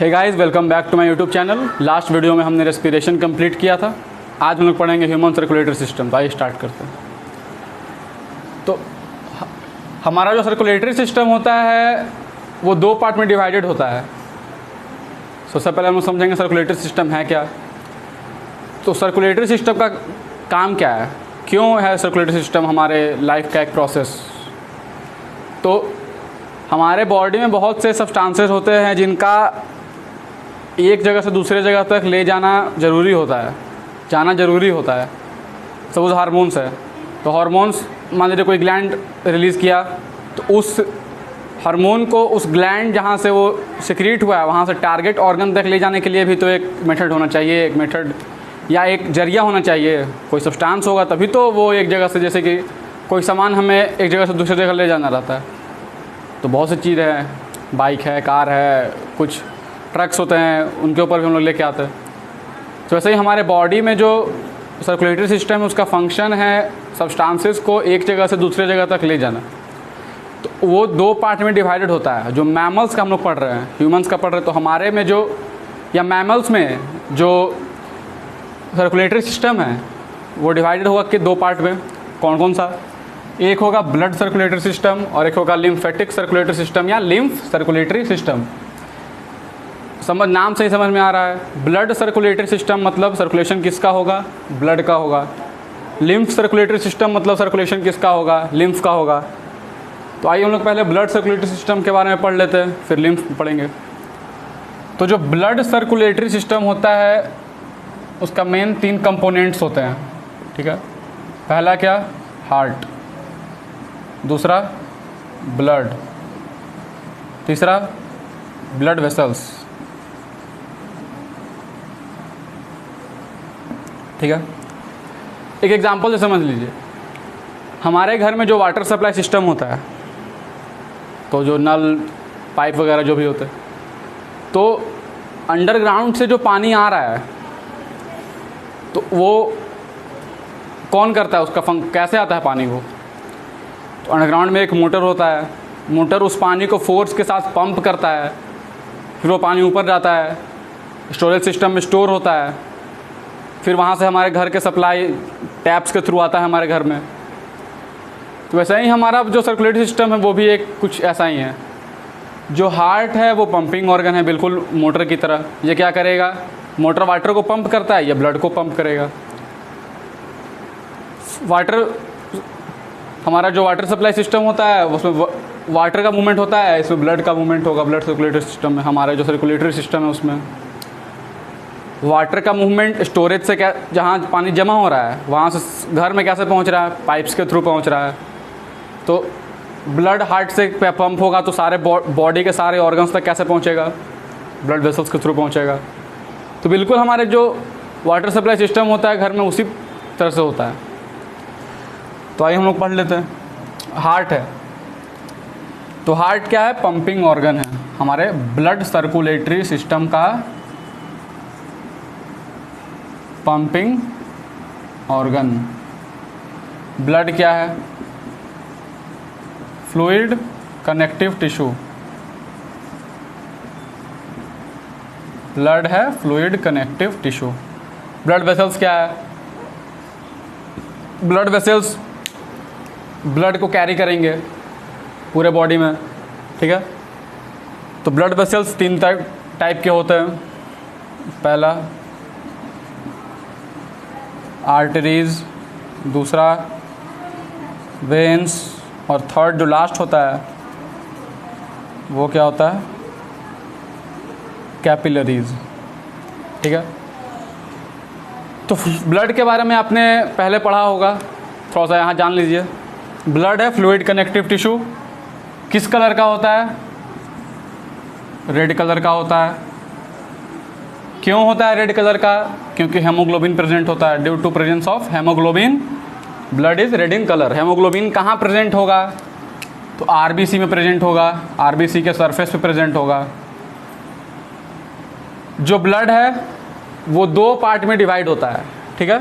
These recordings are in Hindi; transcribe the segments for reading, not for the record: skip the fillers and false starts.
Hey guys, welcome back to my YouTube channel. Last video में हमने रेस्पिरेशन कंप्लीट किया था। आज हम लोग पढ़ेंगे ह्यूमन सर्कुलेटरी सिस्टम। तो आइए स्टार्ट करते हैं। तो हमारा जो सर्कुलेटरी सिस्टम होता है वो दो पार्ट में डिवाइडेड होता है। सबसे पहले हम लोग समझेंगे सर्कुलेटरी सिस्टम है क्या। तो सर्कुलेटरी सिस्टम का काम क्या है, क्यों है सर्कुलेटरी सिस्टम हमारे लाइफ का एक प्रोसेस। तो हमारे बॉडी में बहुत से सब्सटेंसेस होते हैं जिनका एक जगह से दूसरे जगह तक ले जाना ज़रूरी होता है। सपोज हार्मोन्स है, तो हार्मोन्स मान लीजिए कोई ग्लैंड रिलीज़ किया, तो उस हार्मोन को उस ग्लैंड जहाँ से वो सिक्रीट हुआ है वहाँ से टारगेट ऑर्गन तक ले जाने के लिए भी तो एक मेथड होना चाहिए, एक मेथड या एक जरिया होना चाहिए। कोई सब्सटेंस होगा तभी तो वो एक जगह से, जैसे कि कोई सामान हमें एक जगह से दूसरी जगह ले जाना रहता है। तो बहुत सी चीज़ है, बाइक है, कार है, कुछ ट्रक्स होते हैं, उनके ऊपर भी हम लोग लेके आते हैं। तो वैसे ही हमारे बॉडी में जो सर्कुलेटरी सिस्टम है उसका फंक्शन है सब्सटेंसेस को एक जगह से दूसरे जगह तक ले जाना। तो वो दो पार्ट में डिवाइडेड होता है। जो मैमल्स का हम लोग पढ़ रहे हैं, ह्यूमंस का पढ़ रहे हैं, तो हमारे में जो या मैमल्स में जो सर्कुलेटरी सिस्टम है वो डिवाइडेड होगा कि दो पार्ट में। कौन कौन सा? एक होगा ब्लड सर्कुलेटरी सिस्टम और एक होगा लिम्फेटिक सर्कुलेटरी सिस्टम या लिम्फ सर्कुलेटरी सिस्टम। नाम से ही समझ में आ रहा है। ब्लड सर्कुलेटरी सिस्टम मतलब सर्कुलेशन किसका होगा? ब्लड का होगा। लिम्फ सर्कुलेटरी सिस्टम मतलब सर्कुलेशन किसका होगा? लिम्फ का होगा। तो आइए हम लोग पहले ब्लड सर्कुलेटरी सिस्टम के बारे में पढ़ लेते हैं, फिर लिम्फ पढ़ेंगे। तो जो ब्लड सर्कुलेटरी सिस्टम होता है उसका मेन 3 कंपोनेंट्स होते हैं, ठीक है। पहला क्या? हार्ट, दूसरा ब्लड, तीसरा ब्लड वेसल्स, ठीक है। एक एग्जांपल से समझ लीजिए, हमारे घर में जो वाटर सप्लाई सिस्टम होता है, तो जो नल पाइप वगैरह जो भी होते हैं, तो अंडरग्राउंड से जो पानी आ रहा है तो वो कौन करता है, उसका कैसे आता है पानी? वो तो अंडरग्राउंड में एक मोटर होता है। मोटर उस पानी को फोर्स के साथ पंप करता है, फिर वो पानी ऊपर जाता है, स्टोरेज सिस्टम में स्टोर होता है, फिर वहाँ से हमारे घर के सप्लाई टैप्स के थ्रू आता है हमारे घर में। तो वैसे ही हमारा जो सर्कुलेटरी सिस्टम है वो भी एक कुछ ऐसा ही है। जो हार्ट है वो पंपिंग ऑर्गन है, बिल्कुल मोटर की तरह। ये क्या करेगा? मोटर वाटर को पंप करता है, या ब्लड को पंप करेगा। हमारा जो वाटर सप्लाई सिस्टम होता है उसमें वाटर का मूवमेंट होता है, इसमें ब्लड का मूवमेंट होगा। ब्लड सर्कुलेटरी सिस्टम में हमारा जो सर्कुलेटरी सिस्टम है उसमें वाटर का मूवमेंट स्टोरेज से, क्या जहाँ पानी जमा हो रहा है वहाँ से घर में कैसे पहुँच रहा है? पाइप्स के थ्रू पहुँच रहा है। तो ब्लड हार्ट से पंप होगा तो सारे बॉडी के सारे ऑर्गन्स तक कैसे पहुँचेगा? ब्लड वेसल्स के थ्रू पहुँचेगा। तो बिल्कुल हमारे जो वाटर सप्लाई सिस्टम होता है घर में उसी तरह से होता है। तो आइए हम लोग पढ़ लेते हैं। हार्ट है, तो हार्ट क्या है? पंपिंग ऑर्गन है हमारे ब्लड सर्कुलेटरी सिस्टम का। Pumping organ. ब्लड क्या है? Fluid connective tissue. ब्लड है fluid connective tissue. Blood vessels क्या है? ब्लड वेसल्स ब्लड को कैरी करेंगे पूरे बॉडी में, ठीक है। तो ब्लड वेसल्स 3 टाइप के होते हैं। पहला आर्टरीज, दूसरा वेन्स, और थर्ड जो लास्ट होता है वो क्या होता है? कैपिलरीज, ठीक है। तो ब्लड के बारे में आपने पहले पढ़ा होगा, थोड़ा सा यहाँ जान लीजिए। ब्लड है फ्लूइड कनेक्टिव टिश्यू। किस कलर का होता है? रेड कलर का होता है। क्यों होता है रेड कलर का? क्योंकि हेमोग्लोबिन प्रेजेंट होता है। Due to presence of haemoglobin blood is red in colour. Haemoglobin कहाँ प्रेजेंट होगा? तो आरबीसी में प्रेजेंट होगा, आरबीसी के सरफेस पे प्रेजेंट होगा। जो ब्लड है वो 2 पार्ट में डिवाइड होता है, ठीक है।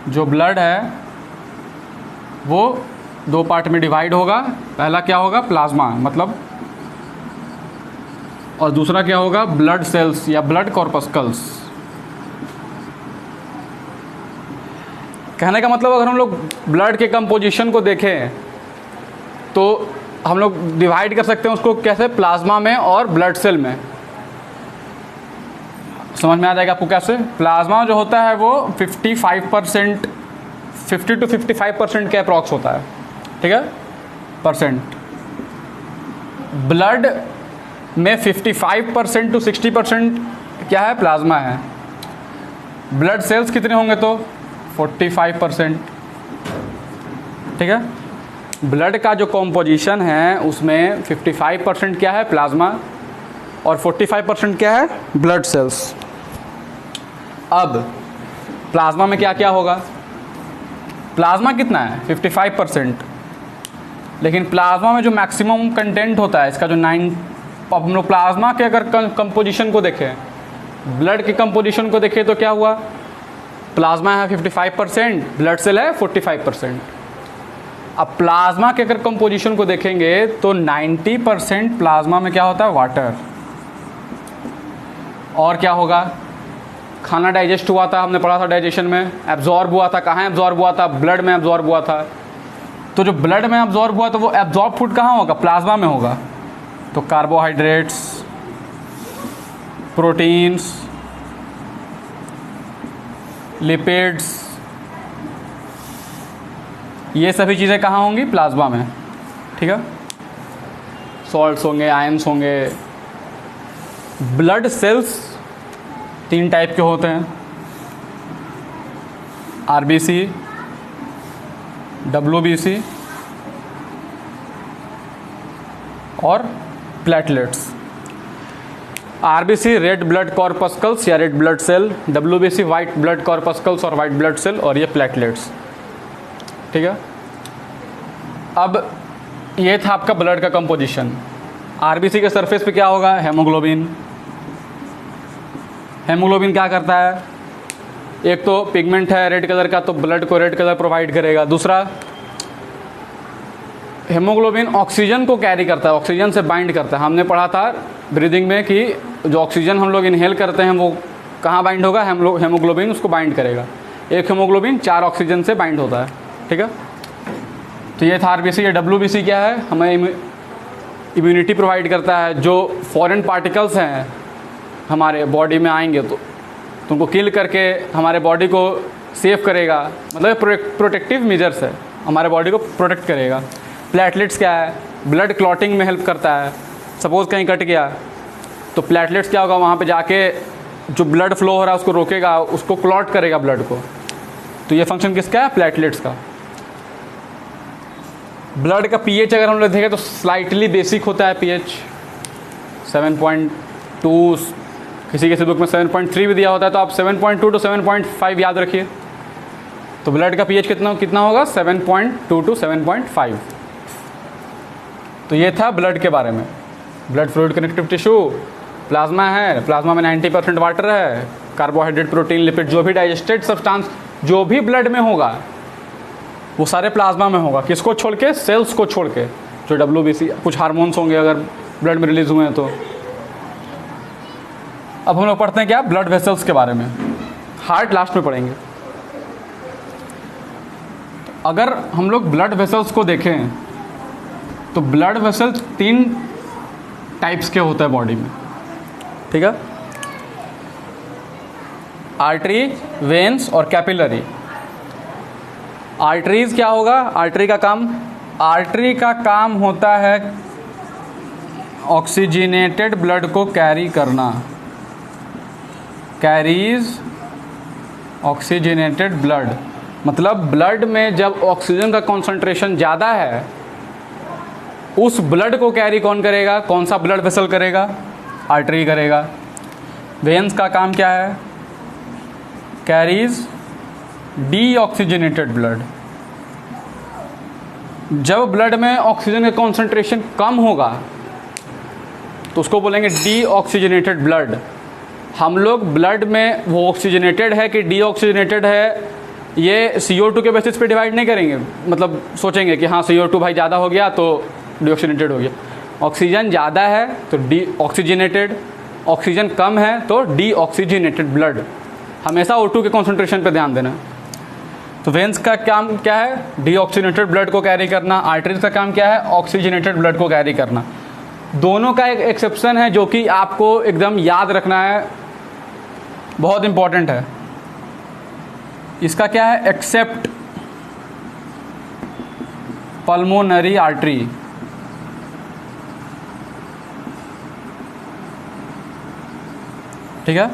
जो ब्लड है वो 2 पार्ट में डिवाइड होगा। पहला क्या होगा? प्लाज्मा, मतलब और दूसरा क्या होगा, ब्लड सेल्स या ब्लड कॉर्पस्कल्स। कहने का मतलब अगर हम लोग ब्लड के कंपोजिशन को देखें तो हम लोग डिवाइड कर सकते हैं उसको कैसे, प्लाज्मा में और ब्लड सेल में। समझ में आ जाएगा आपको कैसे। प्लाज्मा जो होता है वो 55%, 50 to 55% के अप्रॉक्स होता है, ठीक है, परसेंट। ब्लड में 55% to 60% क्या है, प्लाज्मा है। ब्लड सेल्स कितने होंगे तो 45%, ठीक है। ब्लड का जो कॉम्पोजिशन है उसमें 55% क्या है, प्लाज्मा, और 45% क्या है, ब्लड सेल्स। अब प्लाज्मा में क्या क्या होगा, प्लाज्मा कितना है 55%, लेकिन प्लाज्मा में जो मैक्सिमम कंटेंट होता है इसका जो 9, अब हम लोग प्लाज्मा के अगर कंपोजिशन को देखें, ब्लड के कंपोजिशन को देखें तो क्या हुआ, प्लाज्मा है 55%, ब्लड सेल है 45%। अब प्लाज्मा के अगर कंपोजिशन को देखेंगे तो 90% प्लाज्मा में क्या होता है, वाटर। और क्या होगा, खाना डाइजेस्ट हुआ था, हमने पढ़ा था डाइजेशन में, एब्जॉर्ब हुआ था, कहाँ एब्जॉर्ब हुआ था, ब्लड में एब्जॉर्ब हुआ था। तो जो ब्लड में एब्जॉर्ब हुआ तो वो एब्जॉर्ब फूड कहाँ होगा, प्लाज्मा में होगा। तो कार्बोहाइड्रेट्स, प्रोटीन्स, लिपिड्स, ये सभी चीज़ें कहाँ होंगी, प्लाज्मा में, ठीक है। सॉल्ट्स होंगे, आयंस होंगे। ब्लड सेल्स 3 टाइप के होते हैं, आरबीसी, डब्ल्यूबीसी और platelets. RBC red blood corpuscles या red blood cell, WBC white blood corpuscles और वाइट ब्लड सेल, और ये प्लेटलेट्स, ठीक है। अब ये था आपका ब्लड का कंपोजिशन। आरबीसी के सरफेस पे क्या होगा, हेमोग्लोबिन। हेमोग्लोबिन क्या करता है, एक तो पिगमेंट है रेड कलर का, तो ब्लड को रेड कलर प्रोवाइड करेगा। दूसरा, हेमोग्लोबिन ऑक्सीजन को कैरी करता है, ऑक्सीजन से बाइंड करता है। हमने पढ़ा था ब्रीदिंग में कि जो ऑक्सीजन हम लोग इनहेल करते हैं वो कहाँ बाइंड होगा, हेमोग्लोबिन उसको बाइंड करेगा। एक हेमोग्लोबिन 4 ऑक्सीजन से बाइंड होता है, ठीक है। तो ये था आरबीसी। ये डब्ल्यूबीसी क्या है, हमें इम्यूनिटी प्रोवाइड करता है। जो फॉरेन पार्टिकल्स हैं हमारे बॉडी में आएंगे तो उनको किल करके हमारे बॉडी को सेव करेगा, मतलब प्रोटेक्टिव मेजर्स है, हमारे बॉडी को प्रोटेक्ट करेगा। प्लेटलेट्स क्या है, ब्लड क्लॉटिंग में हेल्प करता है। सपोज़ कहीं कट गया तो प्लेटलेट्स क्या होगा, वहाँ पे जाके जो ब्लड फ्लो हो रहा है उसको रोकेगा, उसको क्लॉट करेगा ब्लड को। तो ये फंक्शन किसका है, प्लेटलेट्स का। ब्लड का पीएच अगर हम लोग देखें तो स्लाइटली बेसिक होता है पीएच, 7.2, किसी किसी बुक में 7.3 भी दिया होता है, तो आप 7.2 to 7.5 याद रखिए। तो ब्लड का पीएच कितना होगा, 7.2 to 7.5। तो ये था ब्लड के बारे में। Blood fluid connective tissue, plasma है, प्लाज्मा में 90% वाटर है, कार्बोहाइड्रेट, प्रोटीन, लिपिड, जो भी डाइजेस्टेड सब्सटेंस जो भी ब्लड में होगा वो सारे प्लाज्मा में होगा। किसको छोड़ के, सेल्स को छोड़ के। जो डब्ल्यूबीसी, कुछ हार्मोन्स होंगे अगर ब्लड में रिलीज हुए हैं तो। अब हम लोग पढ़ते हैं क्या, ब्लड वेसल्स के बारे में। हार्ट लास्ट में पढ़ेंगे। अगर हम लोग ब्लड वेसल्स को देखें तो ब्लड वेसल्स 3 टाइप्स के होते हैं बॉडी में, ठीक है। आर्टरी, वेन्स और कैपिलरी। आर्टरीज क्या होगा, आर्टरी का काम होता है ऑक्सीजनेटेड ब्लड को कैरी करना, कैरीज ऑक्सीजनेटेड ब्लड। मतलब ब्लड में जब ऑक्सीजन का कॉन्सेंट्रेशन ज़्यादा है उस ब्लड को कैरी कौन करेगा, कौन सा ब्लड वेसल करेगा, आर्टरी करेगा। वेन्स का काम क्या है, कैरीज डीऑक्सीजनेटेड ब्लड। जब ब्लड में ऑक्सीजन का कॉन्सेंट्रेशन कम होगा तो उसको बोलेंगे डीऑक्सीजनेटेड ब्लड। हम लोग ब्लड में वो ऑक्सीजनेटेड है कि डीऑक्सीजनेटेड है ये CO2 के बेसिस पे डिवाइड नहीं करेंगे, मतलब सोचेंगे कि हाँ CO2 भाई ज़्यादा हो गया तो डीऑक्सीजनेटेड हो गया। ऑक्सीजन ज़्यादा है तो डी ऑक्सीजनेटेड, ऑक्सीजन कम है तो डी ऑक्सीजनेटेड ब्लड। हमेशा O2 के कॉन्सेंट्रेशन पे ध्यान देना। तो वेन्स का काम क्या है? डीऑक्सीजनेटेड ब्लड को कैरी करना। आर्टरीज का काम क्या है? ऑक्सीजनेटेड ब्लड को कैरी करना। दोनों का एक एक्सेप्शन है जो कि आपको एकदम याद रखना है, बहुत इंपॉर्टेंट है। इसका क्या है? Accept pulmonary artery. ठीक है,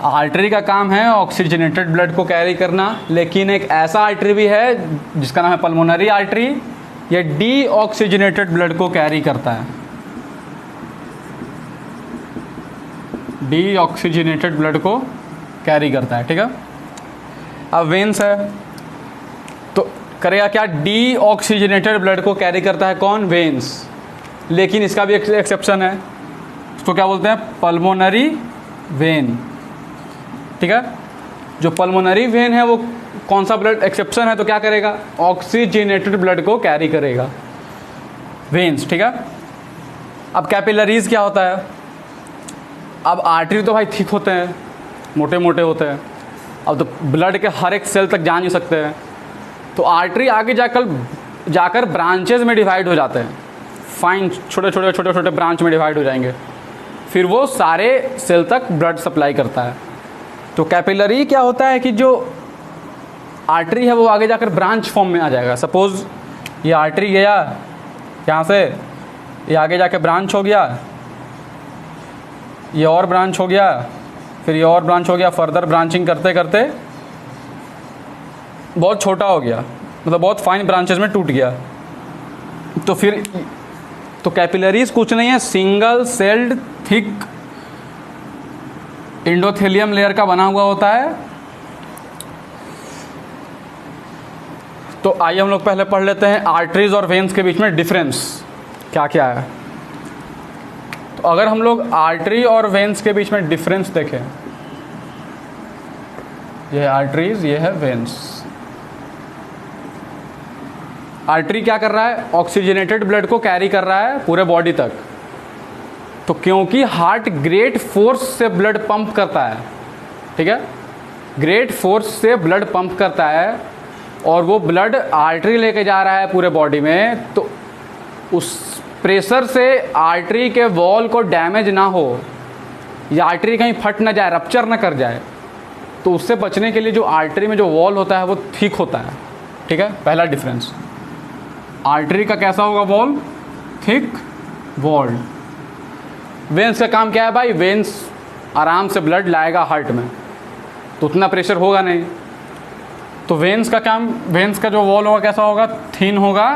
आर्टरी का काम है ऑक्सीजनेटेड ब्लड को कैरी करना, लेकिन एक ऐसा आर्टरी भी है जिसका नाम है पल्मोनरी आर्टरी, ये डी ऑक्सीजनेटेड ब्लड को कैरी करता है। डी ऑक्सीजनेटेड ब्लड को कैरी करता है। ठीक है, अब वेन्स है तो करेगा क्या? डी ऑक्सीजनेटेड ब्लड को कैरी करता है कौन? वेन्स। लेकिन इसका भी एक एक्सेप्शन है, इसको क्या बोलते हैं? Pulmonary vein. ठीक है, जो पल्मोनरी वेन है वो कौन सा ब्लड एक्सेप्शन है तो क्या करेगा? ऑक्सीजनेटेड ब्लड को कैरी करेगा, वेन्स। ठीक है, अब कैपिलरीज क्या होता है? अब आर्टरी तो भाई थिक होते हैं, मोटे मोटे होते हैं, अब तो ब्लड के हर एक सेल तक जा नहीं सकते हैं, तो आर्टरी आगे जाकर ब्रांचेज में डिवाइड हो जाते हैं, फाइन छोटे छोटे ब्रांच में डिवाइड हो जाएंगे, फिर वो सारे सेल तक ब्लड सप्लाई करता है। तो कैपिलरी क्या होता है कि जो आर्टरी है वो आगे जाकर ब्रांच फॉर्म में आ जाएगा। सपोज़ ये आर्टरी गया यहाँ से, ये आगे जाके ब्रांच हो गया, ये और ब्रांच हो गया, फिर ये और ब्रांच हो गया, फर्दर ब्रांचिंग करते करते बहुत छोटा हो गया, मतलब बहुत फाइन ब्रांचेस में टूट गया। तो फिर तो कैपिलरीज कुछ नहीं है, single celled thick endothelium layer का बना हुआ होता है। तो आइए हम लोग पहले पढ़ लेते हैं आर्टरीज और वेन्स के बीच में डिफरेंस क्या क्या है। तो अगर हम लोग आर्टरी और वेन्स के बीच में डिफरेंस देखें, ये है आर्टरीज, ये है वेन्स। आर्टरी क्या कर रहा है? ऑक्सीजनेटेड ब्लड को कैरी कर रहा है पूरे बॉडी तक। तो क्योंकि हार्ट ग्रेट फोर्स से ब्लड पंप करता है, ठीक है, ग्रेट फोर्स से ब्लड पंप करता है और वो ब्लड आर्टरी लेके जा रहा है पूरे बॉडी में, तो उस प्रेशर से आर्टरी के वॉल को डैमेज ना हो या आर्टरी कहीं फट ना जाए, रप्चर ना कर जाए, तो उससे बचने के लिए जो आर्टरी में जो वॉल होता है वो थिक होता है। ठीक है, पहला डिफरेंस। आर्टरी का कैसा होगा वॉल? Thick walled. वेन्स का काम क्या है भाई? वेन्स आराम से ब्लड लाएगा हार्ट में, तो उतना प्रेशर होगा नहीं। तो वेन्स का काम, वेन्स का जो वॉल होगा कैसा होगा? थिन होगा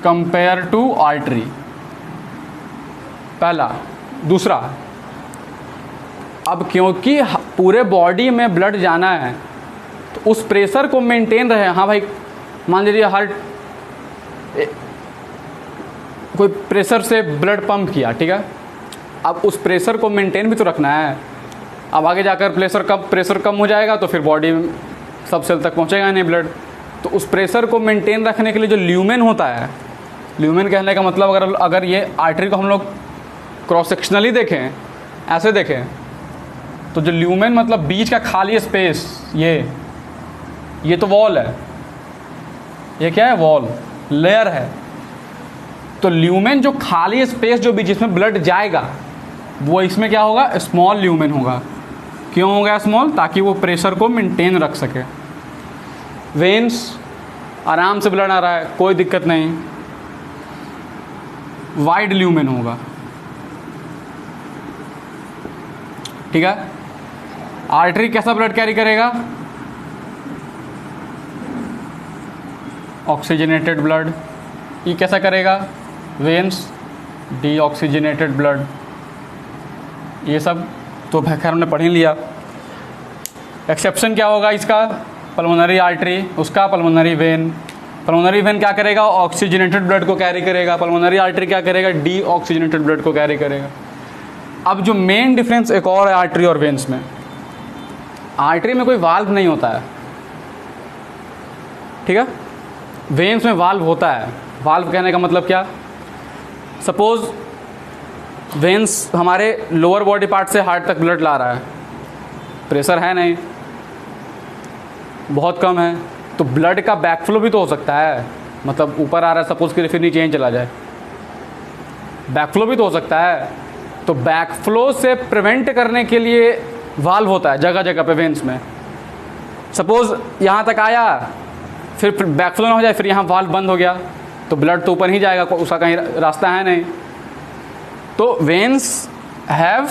कंपेयर टू आर्टरी, पहला। दूसरा, अब क्योंकि पूरे बॉडी में ब्लड जाना है तो उस प्रेशर को मेंटेन रहे। हाँ भाई, मान लीजिए हार्ट कोई प्रेशर से ब्लड पंप किया, ठीक है, अब उस प्रेशर को मेंटेन भी तो रखना है। अब आगे जाकर प्रेशर कम हो जाएगा तो फिर बॉडी में सब सेल तक पहुंचेगा नहीं ब्लड। तो उस प्रेशर को मेंटेन रखने के लिए जो ल्यूमेन होता है, ल्यूमेन कहने का मतलब अगर ये आर्टरी को हम लोग क्रॉस सेक्शनली देखें, ऐसे देखें, तो जो ल्यूमेन मतलब बीच का खाली स्पेस, ये तो वॉल है, ये क्या है? वॉल लेयर है। तो ल्यूमेन जो खाली स्पेस जो भी जिसमें ब्लड जाएगा वो इसमें क्या होगा? स्मॉल ल्यूमेन होगा। क्यों होगा स्मॉल? ताकि वो प्रेशर को मेंटेन रख सके। वेन्स आराम से ब्लड आ रहा है, कोई दिक्कत नहीं, वाइड ल्यूमेन होगा। ठीक है, आर्टरी कैसा ब्लड कैरी करेगा? Oxygenated blood. ये कैसा करेगा? Veins deoxygenated blood. ये सब तो खैर हमने पढ़ ही लिया। एक्सेप्शन क्या होगा इसका? पल्मोनरी आर्टरी, उसका पल्मोनरी वेन। पल्मोनरी वेन क्या करेगा? ऑक्सीजनेटेड ब्लड को कैरी करेगा। पल्मोनरी आर्टरी क्या करेगा? डीऑक्सीजनेटेड ब्लड को कैरी करेगा। अब जो मेन डिफरेंस एक और है आर्टरी और वेन्स में, आर्टरी में कोई वाल्व नहीं होता है, ठीक है, वेन्स में वाल्व होता है। वाल्व कहने का मतलब क्या? सपोज़ वेंस हमारे लोअर बॉडी पार्ट से हार्ट तक ब्लड ला रहा है, प्रेशर है नहीं, बहुत कम है, तो ब्लड का बैकफ्लो भी तो हो सकता है, मतलब ऊपर आ रहा है सपोज़ कि फिर नीचे ही चला जाए, बैकफ्लो भी तो हो सकता है। तो बैकफ्लो से प्रिवेंट करने के लिए वाल्व होता है जगह जगह पे वेंस में। सपोज़ यहाँ तक आया, फिर बैकफ्लो ना हो जाए, फिर यहाँ वाल्व बंद हो गया, तो ब्लड तो ऊपर ही जाएगा, उसका कहीं रास्ता है नहीं। तो वेंस हैव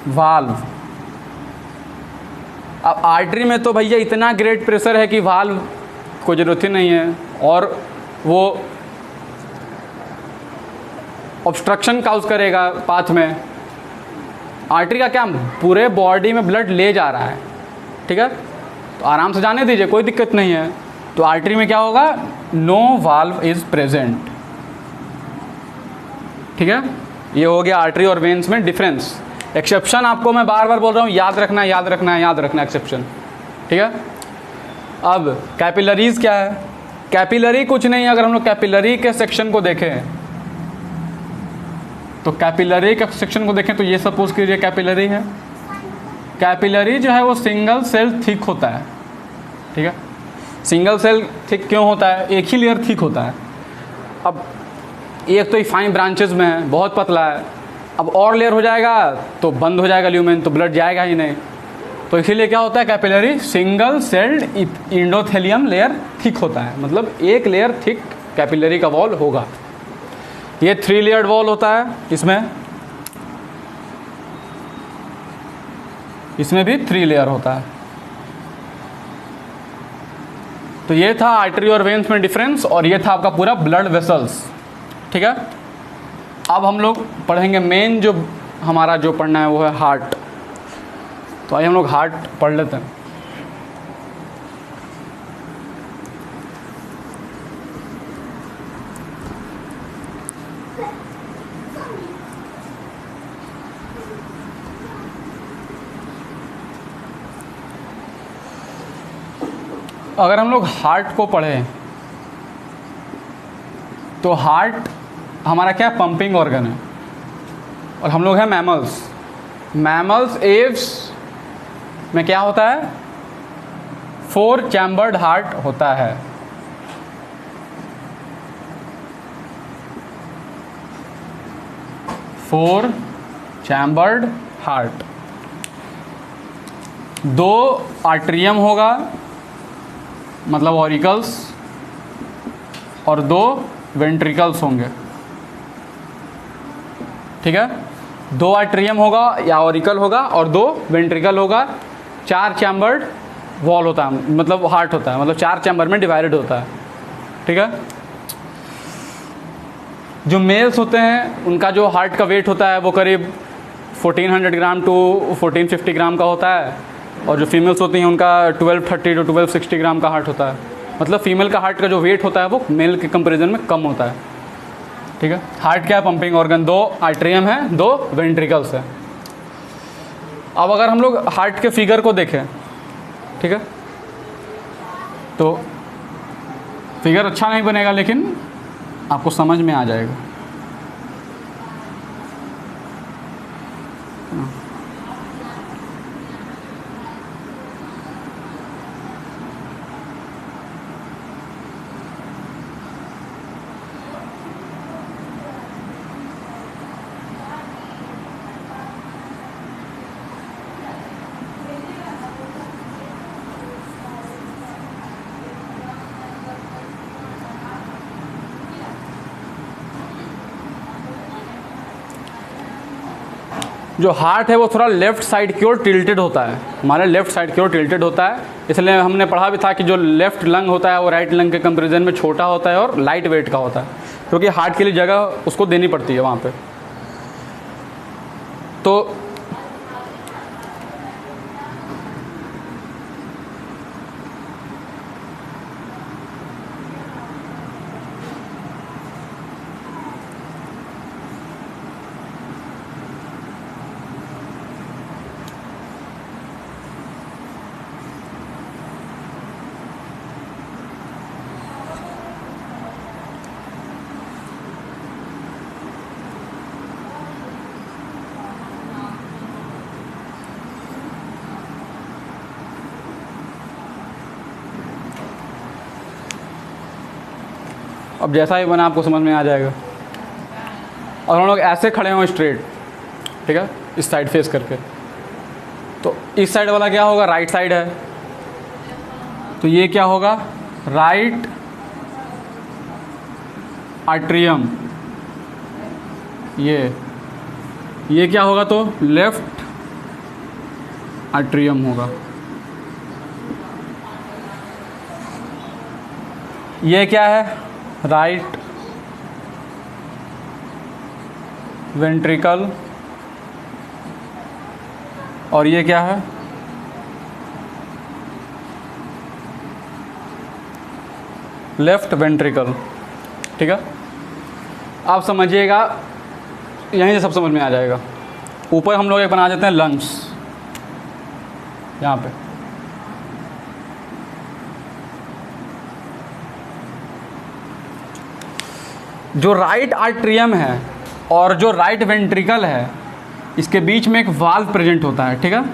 वाल्व। अब आर्टरी में तो भैया इतना ग्रेट प्रेशर है कि वाल्व को ज़रूरत ही नहीं है, और वो ऑब्स्ट्रक्शन काउज करेगा पाथ में। आर्टरी का क्या, पूरे बॉडी में ब्लड ले जा रहा है, ठीक है, तो आराम से जाने दीजिए, कोई दिक्कत नहीं है। तो आर्टरी में क्या होगा, नो वाल्व इज़ प्रेजेंट, ठीक है। ये हो गया आर्टरी और वेंस में डिफरेंस। एक्सेप्शन आपको मैं बार बार बोल रहा हूँ, याद रखना है, याद रखना है, याद रखना है एक्सेप्शन, ठीक है। अब कैपिलरीज क्या है, कैपिलरी कुछ नहीं है। अगर हम लोग कैपिलरी के सेक्शन को देखें, तो कैपिलरी के सेक्शन को देखें तो ये सपोज कीजिए कैपिलरी है। कैपिलरी जो है वो सिंगल सेल थिक होता है, ठीक है। सिंगल सेल थिक क्यों होता है, एक ही लेयर थिक होता है। अब एक तो ये फाइन ब्रांचेज में है, बहुत पतला है, अब और लेयर हो जाएगा तो बंद हो जाएगा ल्यूमेन, तो ब्लड जाएगा ही नहीं। तो इसीलिए क्या होता है, capillary single celled endothelium layer thick होता है, मतलब एक लेयर थिक कैपिलरी का वॉल होगा। ये 3 लेयर्ड वॉल होता है, इसमें भी 3 लेयर होता है। तो ये था आर्टरी और वेन्स में डिफरेंस, और ये था आपका पूरा ब्लड वेसल्स, ठीक है। अब हम लोग पढ़ेंगे मेन जो हमारा जो पढ़ना है वो है हार्ट। तो आइए हम लोग हार्ट पढ़ लेते हैं। अगर हम लोग हार्ट को पढ़ें तो हार्ट हमारा क्या, पंपिंग ऑर्गन है, और हम लोग हैं मैमल्स। मैमल्स एव्स में क्या होता है, 4 चैम्बर्ड हार्ट होता है। फोर चैम्बर्ड हार्ट, 2 आर्ट्रियम होगा, मतलब ऑरिकल्स, और 2 वेंट्रिकल्स होंगे, ठीक है। 2 आर्ट्रियम होगा या ऑरिकल होगा और 2 वेंट्रिकल होगा। 4 चैम्बर्ड वॉल होता है, मतलब हार्ट होता है, मतलब 4 चैम्बर में डिवाइडेड होता है, ठीक है। जो मेल्स होते हैं उनका जो हार्ट का वेट होता है वो करीब 1400 ग्राम टू 1450 ग्राम का होता है, और जो फीमेल्स होती हैं उनका 1230 टू 1260 ग्राम का हार्ट होता है। मतलब फीमेल का हार्ट का जो वेट होता है वो मेल के कंपैरिजन में कम होता है, ठीक है। हार्ट क्या है, पंपिंग ऑर्गन, 2 आर्ट्रियम है, 2 वेंट्रिकल्स है। अब अगर हम लोग हार्ट के फिगर को देखें, ठीक है, तो फिगर अच्छा नहीं बनेगा लेकिन आपको समझ में आ जाएगा। जो हार्ट है वो थोड़ा लेफ़्ट साइड की ओर टिल्टेड होता है, हमारे लेफ़्ट साइड की ओर टिल्टेड होता है। इसलिए हमने पढ़ा भी था कि जो लेफ़्ट लंग होता है वो राइट लंग के कंपैरिजन में छोटा होता है और लाइट वेट का होता है, क्योंकि हार्ट के लिए जगह उसको देनी पड़ती है वहाँ पे। तो अब जैसा ही बना आपको समझ में आ जाएगा। और हम लोग ऐसे खड़े हों स्ट्रेट, ठीक है, इस साइड फेस करके, तो इस साइड वाला क्या होगा, राइट साइड है, तो ये क्या होगा, राइट आर्ट्रियम। ये क्या होगा, तो लेफ्ट आर्ट्रियम होगा। ये क्या है, राइट वेंट्रिकल, और ये क्या है, लेफ्ट वेंट्रिकल। ठीक है, आप समझिएगा, यहीं से सब समझ में आ जाएगा। ऊपर हम लोग एक बना देते हैं लंग्स, यहाँ पे जो राइट आर्ट्रियम है और जो राइट वेंट्रिकल है, इसके बीच में एक वाल्व प्रेजेंट होता है। ठीक है,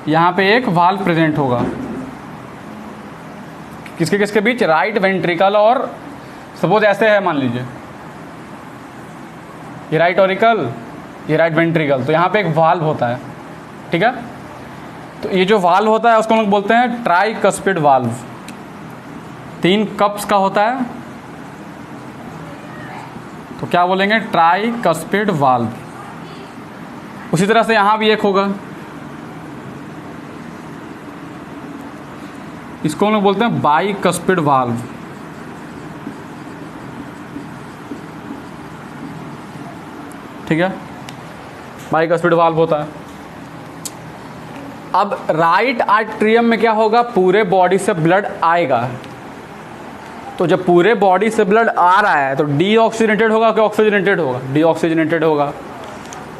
यहाँ पे एक वाल्व प्रेजेंट होगा, किसके किसके बीच, राइट वेंट्रिकल और सपोज ऐसे है, मान लीजिए ये राइट ऑरिकल, ये राइट वेंट्रिकल, तो यहाँ पे एक वाल्व होता है। ठीक है, तो ये जो वाल्व होता है उसको हम लोग बोलते हैं ट्राइकस्पिड वाल्व। 3 कप्स का होता है, तो क्या बोलेंगे, ट्राइकस्पिड वाल्व। उसी तरह से यहाँ भी एक होगा, इसको हम लोग बोलते हैं बाइकस्पिड वाल्व। ठीक है, बाइकस्पिड वाल्व होता है। अब राइट आर्ट्रियम में क्या होगा, पूरे बॉडी से ब्लड आएगा, तो जब पूरे बॉडी से ब्लड आ रहा है तो डीऑक्सीजनेटेड होगा कि ऑक्सीजनेटेड होगा, डीऑक्सीजनेटेड होगा।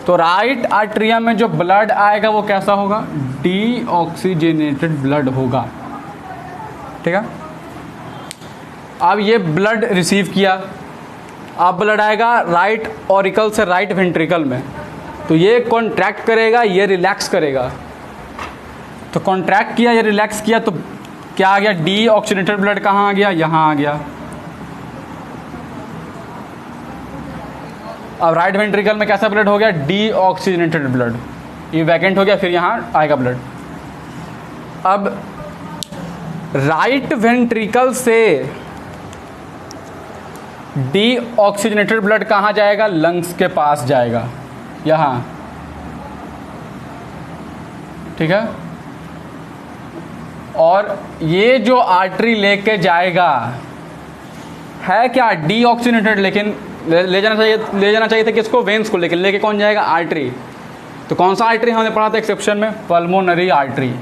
तो राइट आर्ट्रियम में जो ब्लड आएगा वो कैसा होगा, डीऑक्सीजनेटेड ब्लड होगा। ठीक है, अब ये ब्लड रिसीव किया, अब ब्लड आएगा राइट ऑरिकल से राइट वेंट्रिकल में, तो ये कॉन्ट्रैक्ट करेगा, ये रिलैक्स करेगा। तो कॉन्ट्रैक्ट किया, ये रिलैक्स किया, तो क्या आ गया, डीऑक्सीजनेटेड ब्लड कहाँ आ गया, यहाँ आ गया। अब राइट वेंट्रिकल में कैसा ब्लड हो गया, डीऑक्सीजनेटेड ब्लड, ये वैकेंट हो गया, फिर यहाँ आएगा ब्लड। अब राइट वेंट्रिकल से डीऑक्सीजनेटेड ब्लड कहाँ जाएगा, लंग्स के पास जाएगा, यहाँ। ठीक है, और ये जो आर्टरी लेके जाएगा है क्या, डीऑक्सीजनेटेड, लेकिन ले जाना चाहिए था किसको, वेन्स को, लेकिन लेके कौन जाएगा, आर्टरी। तो कौन सा आर्टरी हमने पढ़ा था एक्सेप्शन में, पल्मोनरी आर्टरी।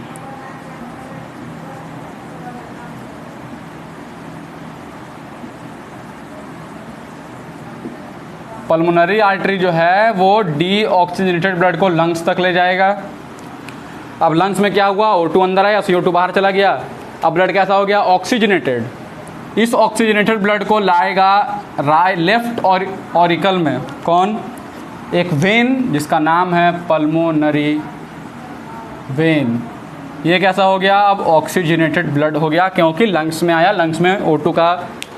पल्मोनरी आर्टरी जो है वो डीऑक्सीजनेटेड ब्लड को लंग्स तक ले जाएगा। अब लंग्स में क्या हुआ, O2 अंदर आया, CO2 बाहर चला गया, अब ब्लड कैसा हो गया, ऑक्सीजनेटेड। इस ऑक्सीजनेटेड ब्लड को लाएगा लेफ्ट ऑरिकल में, कौन, एक वेन जिसका नाम है पल्मोनरी वेन। ये कैसा हो गया, अब ऑक्सीजनेटेड ब्लड हो गया, क्योंकि लंग्स में आया, लंग्स में O2 का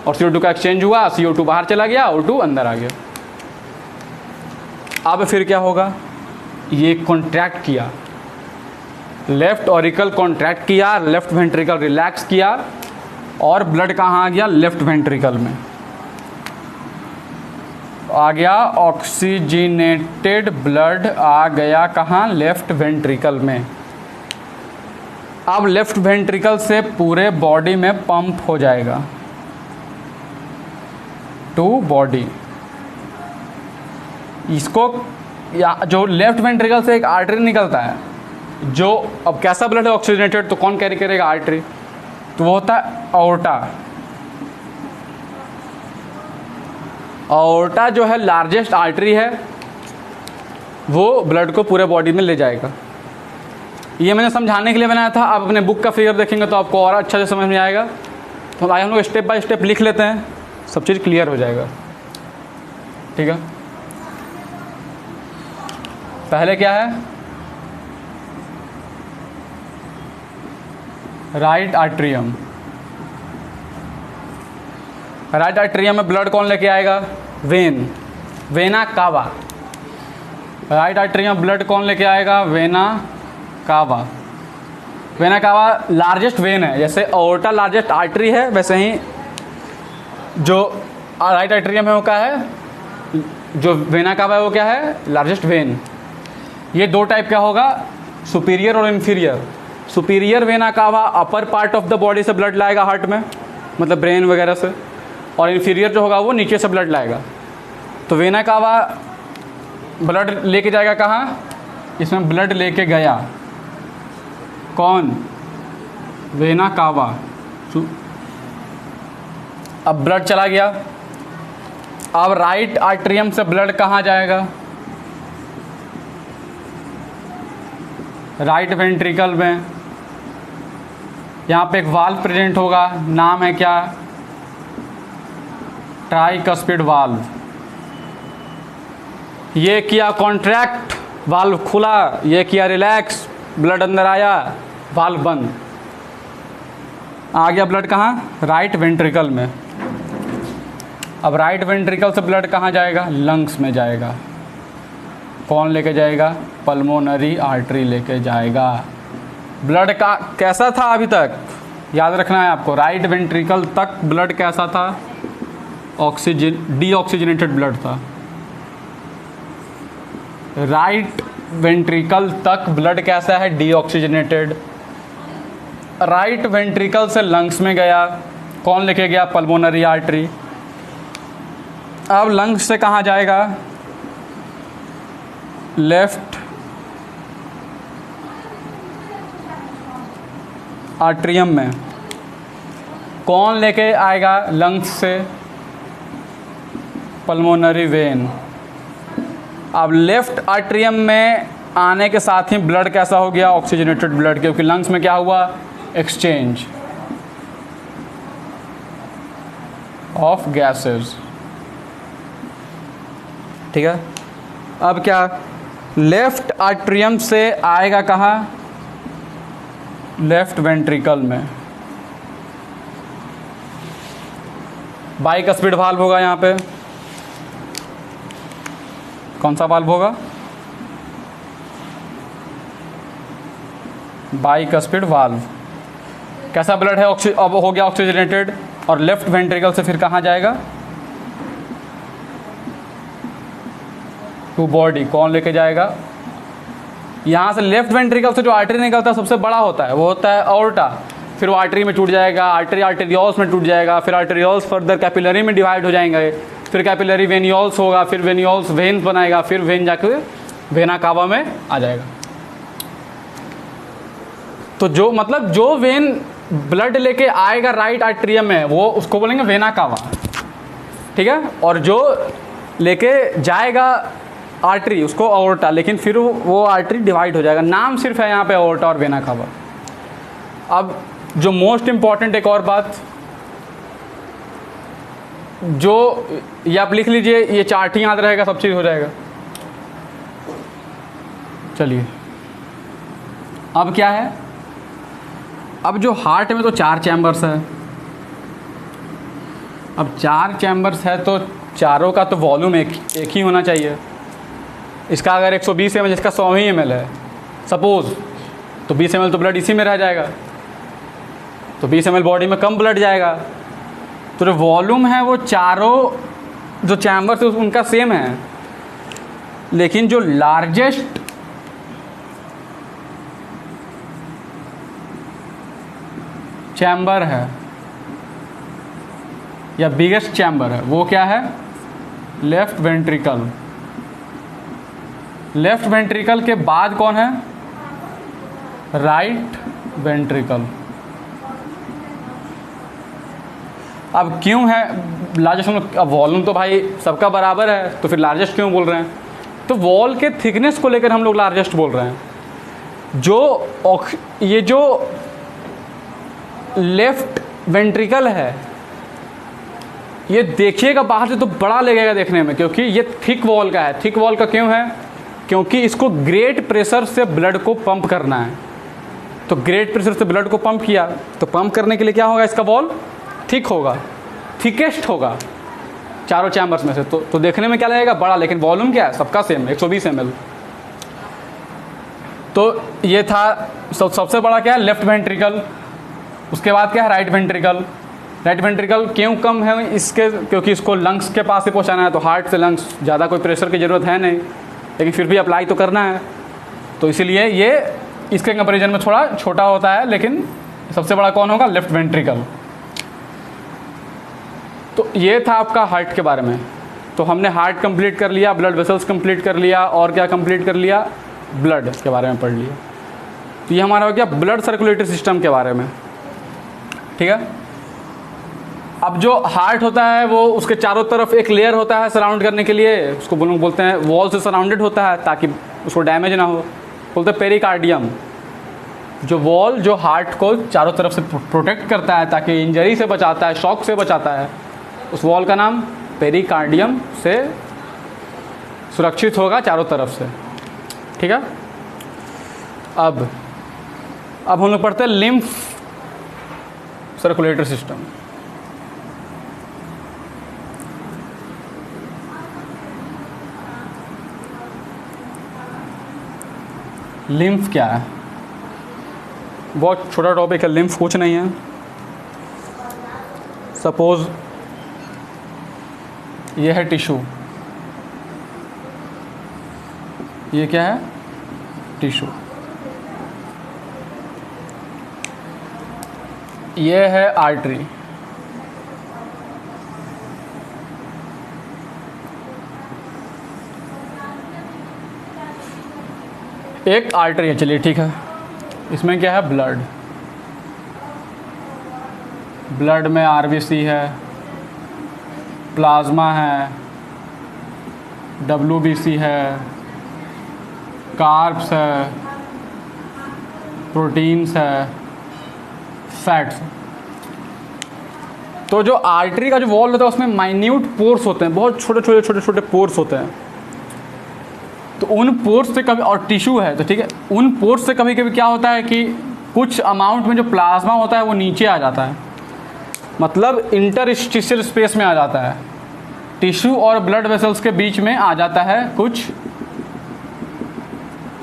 और CO2 का एक्सचेंज हुआ, CO2 बाहर चला गया, O2 अंदर आ गया। अब फिर क्या होगा, ये कॉन्ट्रैक्ट किया, लेफ्ट ऑरिकल कॉन्ट्रैक्ट किया, लेफ्ट वेंट्रिकल रिलैक्स किया, और ब्लड कहाँ आ गया, लेफ्ट वेंट्रिकल में आ गया, ऑक्सीजनेटेड ब्लड आ गया कहाँ, लेफ्ट वेंट्रिकल में। अब लेफ्ट वेंट्रिकल से पूरे बॉडी में पंप हो जाएगा टू बॉडी। इसको या जो लेफ्ट वेंट्रिकल से एक आर्टरी निकलता है, जो अब कैसा ब्लड है, ऑक्सीजनेटेड, तो कौन कैरी करेगा, आर्टरी, तो वो होता है अओर्टा। अओर्टा जो है लार्जेस्ट आर्टरी है, वो ब्लड को पूरे बॉडी में ले जाएगा। ये मैंने समझाने के लिए बनाया था, आप अपने बुक का फिगर देखेंगे तो आपको और अच्छा से समझ में आएगा। तो आइए हम लोग स्टेप बाय स्टेप लिख लेते हैं, सब चीज़ क्लियर हो जाएगा। ठीक है, पहले क्या है, राइट आर्टरियम। राइट आर्टरियम में ब्लड कौन लेके आएगा, when, vena cava. Right atrium blood कौन लेके आएगा, vena cava. Vena cava largest when है, जैसे अओर्टा लार्जेस्ट आर्टरी है, वैसे ही जो राइट आर्टरियम है वो क्या है, जो वेना कावा है वो क्या है, लार्जेस्ट वेन। ये दो टाइप का होगा, सुपीरियर और inferior. Superior vena cava upper part of the body से ब्लड लाएगा हार्ट में, मतलब ब्रेन वगैरह से, और इन्फीरियर जो होगा वो नीचे से ब्लड लाएगा। तो वेना कावा ब्लड लेके जाएगा कहाँ, इसमें ब्लड लेके गया कौन, वेना कावा। अब ब्लड चला गया, अब राइट आर्टरियम से ब्लड कहाँ जाएगा, राइट वेंट्रिकल में। यहाँ पे एक वाल्व प्रेजेंट होगा, नाम है क्या, ट्राइकस्पिड वाल्व। ये किया कॉन्ट्रैक्ट, वाल्व खुला, ये किया रिलैक्स, ब्लड अंदर आया, वाल्व बंद। आ गया ब्लड कहाँ, राइट वेंट्रिकल में। अब राइट वेंट्रिकल से ब्लड कहाँ जाएगा, लंग्स में जाएगा। कौन लेके जाएगा, पल्मोनरी आर्टरी लेके जाएगा। ब्लड का कैसा था अभी तक, याद रखना है आपको, राइट वेंट्रिकल तक ब्लड कैसा था, ऑक्सीजन, डीऑक्सीजनेटेड ब्लड था। राइट वेंट्रिकल तक ब्लड कैसा है, डीऑक्सीजनेटेड। राइट वेंट्रिकल से लंग्स में गया, कौन लेके गया, पल्मोनरी आर्टरी। अब लंग्स से कहाँ जाएगा, लेफ्ट आर्टरियम में। कौन लेके आएगा लंग्स से, पल्मोनरी वेन। अब लेफ्ट आर्टरियम में आने के साथ ही ब्लड कैसा हो गया, ऑक्सीजनेटेड ब्लड, क्योंकि लंग्स में क्या हुआ, एक्सचेंज ऑफ गैसेस। ठीक है, अब क्या, लेफ्ट आर्टरियम से आएगा कहाँ, लेफ्ट वेंट्रिकल में। बाइकस्पिड वाल्व होगा यहाँ पे, कौन सा वाल्व होगा, बाइकस्पिड वाल्व। कैसा ब्लड है, अब हो गया ऑक्सीजनेटेड, और लेफ्ट वेंट्रिकल से फिर कहाँ जाएगा, टू बॉडी। कौन लेके जाएगा, यहाँ से लेफ्ट वेंट्रिकल से जो आर्टरी निकलता है सबसे बड़ा होता है, वो होता है अओर्टा। फिर वो आर्टरी में टूट जाएगा, आर्टरी आर्टेरियोल्स में टूट जाएगा, फिर आर्टेरियोल्स फर्दर कैपिलरी में डिवाइड हो जाएंगे, फिर कैपिलरी वेनियोल्स होगा, फिर वेनियोल्स वेन्स बनाएगा, फिर वेन जाके वेना कावा में आ जाएगा। तो जो मतलब जो वेन ब्लड लेके आएगा राइट आर्टरियम में, वो उसको बोलेंगे वेना कावा। ठीक है, और जो लेके जाएगा आर्टरी, उसको अओर्टा। लेकिन फिर वो आर्टरी डिवाइड हो जाएगा, नाम सिर्फ है यहाँ पे अओर्टा और वेना कावा। अब जो मोस्ट इम्पॉर्टेंट एक और बात, जो ये आप लिख लीजिए, ये चार्ट ही याद रहेगा, सब चीज़ हो जाएगा। चलिए, अब क्या है, अब जो हार्ट में तो 4 चैम्बर्स है। अब 4 चैम्बर्स है तो चारों का तो वॉल्यूम एक ही होना चाहिए। इसका अगर 120 ml, इसका 100 ही ml है सपोज, तो 20 ml तो ब्लड इसी में रह जाएगा, तो 20 ml बॉडी में कम ब्लड जाएगा। तो जो वॉल्यूम है वो चारों जो चैम्बर्स है उनका सेम है, लेकिन जो लार्जेस्ट चैम्बर है या बिगेस्ट चैम्बर है वो क्या है, लेफ्ट वेंट्रिकल। लेफ्ट वेंट्रिकल के बाद कौन है, राइट वेंट्रिकल। अब क्यों है लार्जेस्ट, हम लोग अब वॉल्यूम तो भाई सबका बराबर है, तो फिर लार्जेस्ट क्यों बोल रहे हैं, तो वॉल के थिकनेस को लेकर हम लोग लार्जेस्ट बोल रहे हैं। ये जो लेफ्ट वेंट्रिकल है, ये देखिएगा बाहर से तो बड़ा लगेगा देखने में, क्योंकि ये थिक वॉल का है। थिक वॉल का क्यों है? क्योंकि इसको ग्रेट प्रेशर से ब्लड को पंप करना है। तो ग्रेट प्रेशर से ब्लड को पंप किया, तो पंप करने के लिए क्या होगा? इसका वॉल थिक होगा, थिकेस्ट होगा चारों चैम्बर्स में से। तो देखने में क्या लगेगा? बड़ा, लेकिन वॉल्यूम क्या है? सबका सेम 120 ml। तो ये था सबसे बड़ा क्या है? Left ventricle. उसके बाद क्या है? Right ventricle. राइट वेंट्रिकल क्यों कम है इसके? क्योंकि इसको लंग्स के पास ही पहुंचाना है, तो हार्ट से लंग्स ज़्यादा कोई प्रेशर की ज़रूरत है नहीं, लेकिन फिर भी अप्लाई तो करना है, तो इसीलिए ये इसके कंपैरिजन में थोड़ा छोटा होता है। लेकिन सबसे बड़ा कौन होगा? Left ventricle. तो ये था आपका हार्ट के बारे में। तो हमने हार्ट कंप्लीट कर लिया, ब्लड वेसल्स कंप्लीट कर लिया, और क्या कंप्लीट कर लिया? ब्लड के बारे में पढ़ लिया। तो ये हमारा हो गया ब्लड सर्कुलेटरी सिस्टम के बारे में, ठीक है। अब जो हार्ट होता है वो उसके चारों तरफ एक लेयर होता है सराउंड करने के लिए, उसको बोलते हैं वॉल से सराउंडेड होता है ताकि उसको डैमेज ना हो, बोलते हैं पेरिकार्डियम। जो वॉल जो हार्ट को चारों तरफ से प्रोटेक्ट करता है ताकि इंजरी से बचाता है, शॉक से बचाता है, उस वॉल का नाम पेरिकार्डियम से सुरक्षित होगा चारों तरफ से, ठीक है। अब हम लोग पढ़ते हैं लिम्फ सर्कुलेटरी सिस्टम। लिम्फ क्या है? बहुत छोटा टॉपिक है, लिम्फ कुछ नहीं है। सपोज ये है टिश्यू, ये क्या है? टिश्यू। ये है आर्टरी, एक आर्टरी है, चलिए ठीक है। इसमें क्या है? ब्लड। ब्लड में आरबीसी है, प्लाज्मा है, डब्ल्यूबीसी है, कार्ब्स है, प्रोटीन्स है, फैट्स। तो जो आर्टरी का जो वॉल होता है उसमें माइन्यूट पोर्स होते हैं, बहुत छोटे पोर्स होते हैं। तो उन पोर्स से कभी, और टिश्यू है तो ठीक है, उन पोर्स से कभी कभी क्या होता है कि कुछ अमाउंट में जो प्लाज्मा होता है वो नीचे आ जाता है, मतलब इंटरस्टिशियल स्पेस में आ जाता है। टिश्यू और ब्लड वेसल्स के बीच में आ जाता है कुछ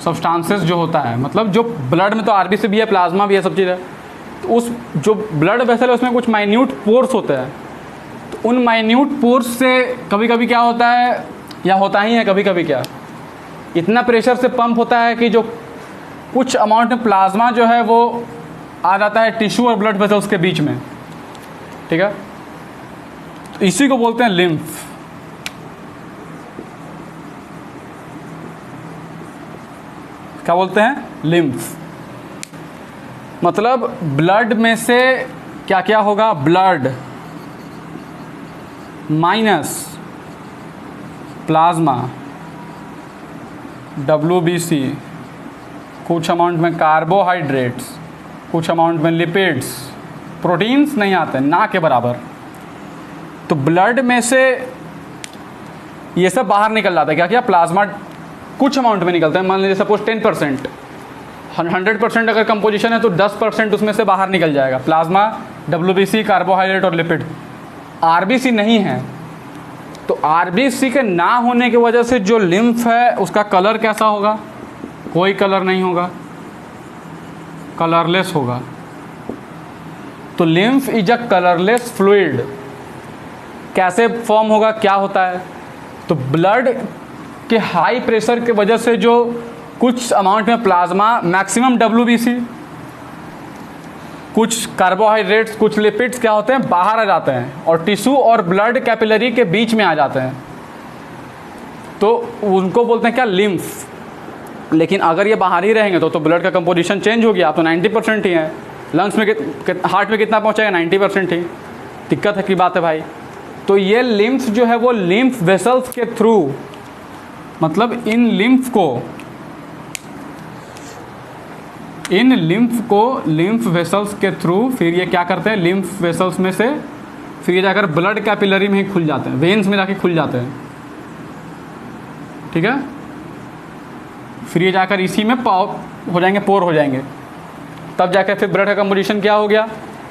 सब्सटेंसेस जो होता है, मतलब जो ब्लड में तो आरबीसी भी है, प्लाज्मा भी है, सब चीज़ है। तो उस जो ब्लड वेसल है उसमें कुछ माइन्यूट पोर्स होते हैं। तो उन माइन्यूट पोर्स से कभी कभी क्या होता है, या होता ही है कभी कभी, क्या इतना प्रेशर से पंप होता है कि जो कुछ अमाउंट में प्लाज्मा जो है वो आ जाता है टिश्यू और ब्लड वेसल्स के बीच में, ठीक है। तो इसी को बोलते हैं लिम्फ। क्या बोलते हैं? लिम्फ। मतलब ब्लड में से क्या क्या होगा? ब्लड माइनस प्लाज्मा, डब्ल्यूबीसी, कुछ अमाउंट में कार्बोहाइड्रेट्स, कुछ अमाउंट में लिपिड्स, प्रोटीन्स नहीं आते ना के बराबर। तो ब्लड में से ये सब बाहर निकल जाता है। क्या क्या? प्लाज्मा कुछ अमाउंट में निकलता है, मान लीजिए सपोज 10%, 100% अगर कंपोजिशन है तो 10% उसमें से बाहर निकल जाएगा, प्लाज्मा, डब्ल्यूबीसी, कार्बोहाइड्रेट और लिपिड। आरबीसी नहीं है, तो आरबीसी के ना होने की वजह से जो लिम्फ है उसका कलर कैसा होगा? कोई कलर नहीं होगा, कलरलेस होगा। तो lymph is a colourless fluid. कैसे फॉर्म होगा, क्या होता है? तो ब्लड के हाई प्रेशर की वजह से जो कुछ अमाउंट में प्लाज्मा, मैक्सिमम डब्ल्यूबीसी, कुछ कार्बोहाइड्रेट्स, कुछ लिपिड्स क्या होते हैं? बाहर आ जाते हैं और टिश्यू और ब्लड कैपिलरी के बीच में आ जाते हैं, तो उनको बोलते हैं क्या? लिम्फ। लेकिन अगर ये बाहर ही रहेंगे तो ब्लड का कंपोजिशन चेंज हो गया, आप तो 90% ही है। लंग्स में हार्ट में कितना पहुंचेगा? 90% ही। दिक्कत है की बात है भाई। तो ये लिम्फ जो है वो लिम्फ वेसल्स के थ्रू, मतलब इन लिम्फ को इन लिम्फ वेसल्स के थ्रू फिर ये क्या करते हैं, लिम्फ वेसल्स में से फिर ये जाकर ब्लड कैपिलरी में ही खुल जाते हैं, वेन्स में जाके खुल जाते हैं, ठीक है। फिर ये जाकर इसी में हो जाएंगे, पोर हो जाएंगे, तब जाकर फिर ब्लड का कंपोजिशन क्या हो गया,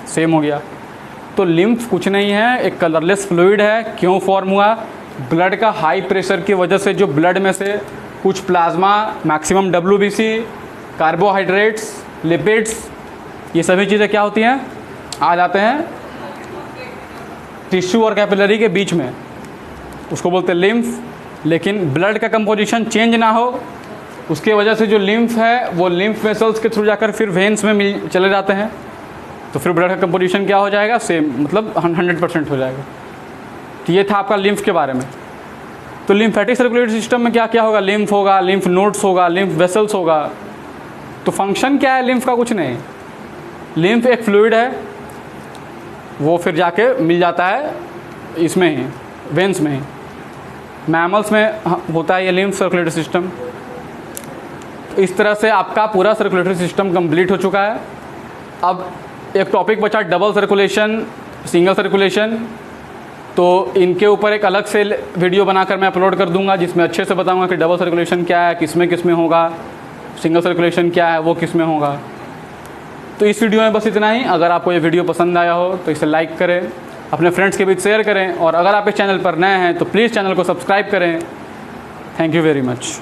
सेम हो गया। तो लिम्फ कुछ नहीं है, एक कलरलेस फ्लूइड है। क्यों फॉर्म हुआ, ब्लड का हाई प्रेशर की वजह से जो ब्लड में से कुछ plasma, maximum WBC, carbohydrates, lipids, ये सभी चीज़ें क्या होती हैं, आ जाते हैं टिश्यू और कैपिलरी के बीच में, उसको बोलते हैं लिम्फ। लेकिन ब्लड का कंपोजिशन चेंज ना हो, उसके वजह से जो लिम्फ है वो लिम्फ वेसल्स के थ्रू जाकर फिर वेन्स में चले जाते हैं, तो फिर ब्लड का कंपोजिशन क्या हो जाएगा, सेम, मतलब 100% हो जाएगा। तो ये था आपका लिम्फ के बारे में। तो लिम्फेटिक सर्कुलेटरी सिस्टम में क्या क्या होगा, लिम्फ होगा, लिम्फ नोड्स होगा, लिम्फ वेसल्स होगा। तो फंक्शन क्या है लिम्फ का, कुछ नहीं। लिम्फ एक फ्लूइड है, वो फिर जाके मिल जाता है इसमें ही, वेन्स में ही। मैमल्स में होता है ये लिम्फ सर्कुलेटरी सिस्टम। इस तरह से आपका पूरा सर्कुलेटरी सिस्टम कंप्लीट हो चुका है। अब एक टॉपिक बचा डबल सर्कुलेशन, सिंगल सर्कुलेशन। तो इनके ऊपर एक अलग से वीडियो बनाकर मैं अपलोड कर दूंगा, जिसमें अच्छे से बताऊंगा कि डबल सर्कुलेशन क्या है, किस में होगा, सिंगल सर्कुलेशन क्या है, वो किस में होगा। तो इस वीडियो में बस इतना ही। अगर आपको ये वीडियो पसंद आया हो तो इसे लाइक करें, अपने फ्रेंड्स के बीच शेयर करें, और अगर आप इस चैनल पर नए हैं तो प्लीज़ चैनल को सब्सक्राइब करें। Thank you very much.